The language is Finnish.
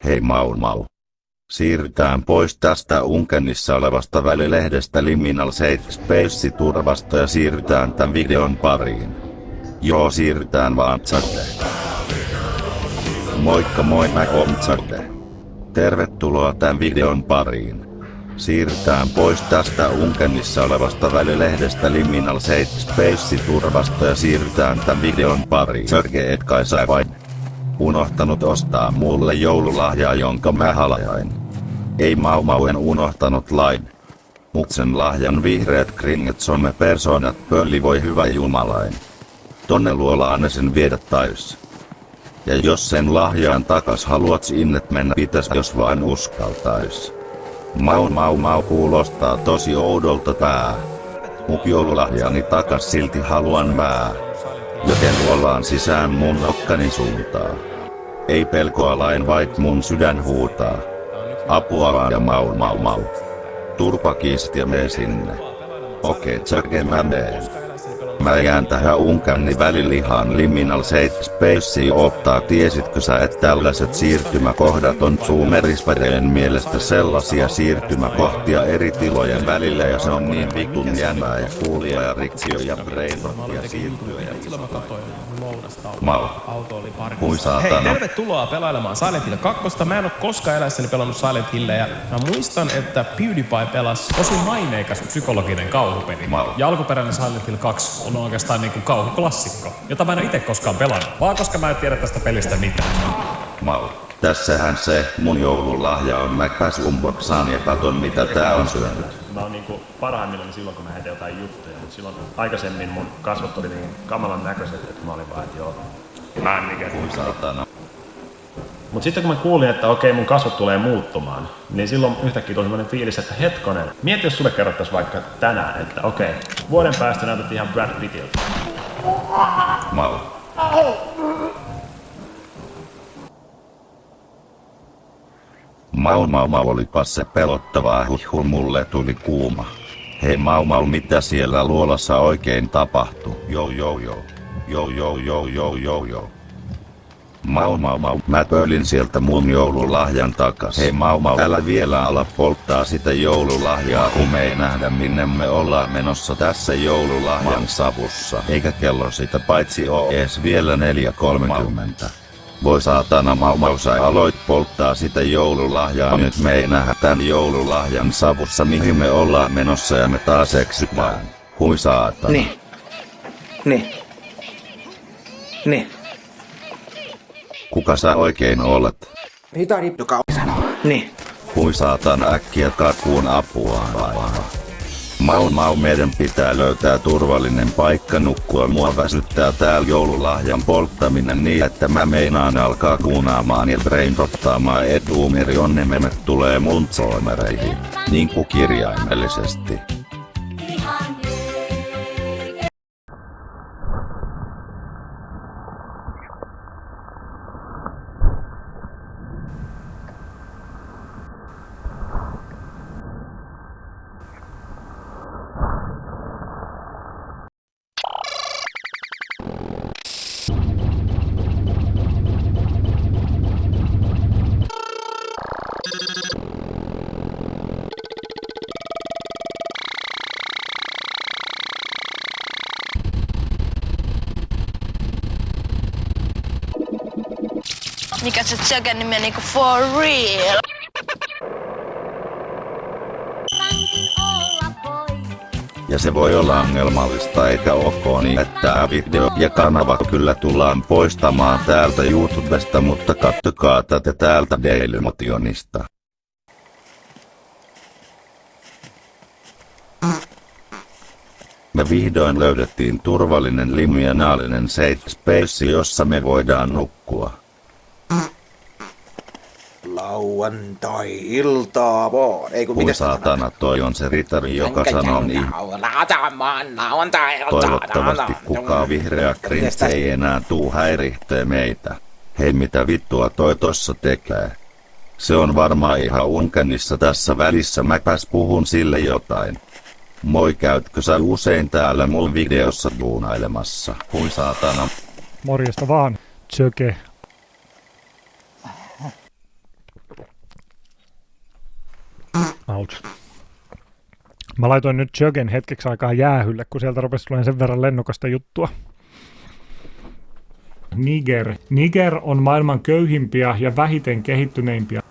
Hei Mau. Siirrytään pois tästä Unkenissa olevasta välilehdestä Liminal Safe Space turvasta ja siirrytään tämän videon pariin. Joo, siirrytään vaan chatte. Moikka moi, mä oon chatte. Tervetuloa tämän videon pariin. Siirrytään pois tästä Unkenissa olevasta välilehdestä Liminal Safe Space turvasta ja siirrytään tämän videon pariin. Sörge, et kai sä vain unohtanut ostaa mulle joululahjaa, jonka mä halajain. Ei Mau, en unohtanut lain. Mut sen lahjan vihreät kringet some-persoonat pölli, voi hyvä jumalain. Tonne luolaan ne sen viedä täys. Ja jos sen lahjaan takas haluat sinne mennä, pitäis jos vain uskaltais. Mau kuulostaa tosi oudolta tää. Mut joululahjani takas silti haluan mä. Joten luolaan sisään mun nokkani suuntaa. Ei pelkoa lain, vaik mun sydän huutaa. Apua vaan ja Mau. Turpakiisit ja mee sinne. Okei, tsöke mä meen. Mä jään tähän Unkenni välilihaan Liminal Safe Spaceen ottaa. Tiesitkö sä, että tällaiset siirtymäkohdat on zoomerispäiden mielestä sellaisia siirtymäkohtia eri tilojen välillä, ja se on niin vitun jämää ja kuulia ja riksio ja brainrottia siirtyä ja Mau. Hui saatana. Hei, tervetuloa pelailemaan Silent Hill 2. Mä en oo koskaan eläessäni pelannut Silent Hillia, ja mä muistan, että PewDiePie pelasi tosi maineikas psykologinen kauhupeli. Ja alkuperäinen Silent Hill 2 on oikeastaan niinku kauhuklassikko, jota mä en oo ite koskaan pelannut, vaan koska mä en tiedä tästä pelistä mitään. Mau. Tässähän se mun joululahja on, mä pääs unboxaan ja katon mitä tää on syönyt. Mä oon niinku parhaimmillani silloin, kun mä heitän jotain juttuja, mutta silloin aikaisemmin mun kasvot oli niin kamalan näköiset, että mä olin vaan, että joo, mä en mikään. Kuin saatana. Mut sitten kun mä kuulin, että okei, mun kasvot tulee muuttumaan, niin silloin yhtäkkiä tuli semmonen fiilis, että hetkonen, mieti jos sulle kerrottais vaikka tänään, että okei, vuoden päästä näytät ihan Brad Pittiltä. Mau. Mau, olipas se pelottavaa, mulle tuli kuuma. Hei Mau, mitä siellä luolassa oikein tapahtuu? Joo. Mau, mä pöylin sieltä mun joululahjan takas. Hei Mau, älä vielä ala polttaa sitä joululahjaa, kun me ei nähdä minne me ollaan menossa tässä joululahjan savussa. Eikä kello sitä paitsi oo ees vielä 4:30. Voi saatana Mau, sä aloit polttaa sitä joululahjaa, nyt me ei nähdä tän joululahjan savussa mihin me ollaan menossa ja me taas eksytään. Hui saatana. Niin. Kuka sä oikein olet? Hitari, joka sanoo. Niin. Hui saatana, äkkiä karkuun apua. Mau, meidän pitää löytää turvallinen paikka nukkua. Mua väsyttää täällä joululahjan polttaminen niin, että mä meinaan alkaa kuunaamaan ja brainrottaamaan eduumeri onnememet tulee mun zoomereihin. Niinku kirjaimellisesti. Mikä se Tjöken nimi niinku for real? Ja se voi olla ongelmallista eikä ok niin, että tää video ja kanava kyllä tullaan poistamaan täältä YouTubesta, mutta kattokaa tätä täältä Dailymotionista. Me vihdoin löydettiin turvallinen liminaalinen safe space, jossa me voidaan nukkua. Lauantai-iltaa vaan. Ei kun Kui saatana, toi on se ritari, joka sanoo niin. Toivottavasti kukaan vihreä krintse ei enää tuu häirihtee meitä. Hei, mitä vittua toi tossa tekee? Se on varmaan ihan Unkenissa tässä välissä, mäpäs puhun sille jotain. Moi, käytkö sä usein täällä mun videossa duunailemassa? Kui saatana. Morjesta vaan, Tsöke. McDonald's. Mä laitoin nyt Jögen hetkeksi aikaa jäähylle, kun sieltä rupesi tulemaan sen verran lennokasta juttua. Niger. Niger on maailman köyhimpiä ja vähiten kehittyneimpiä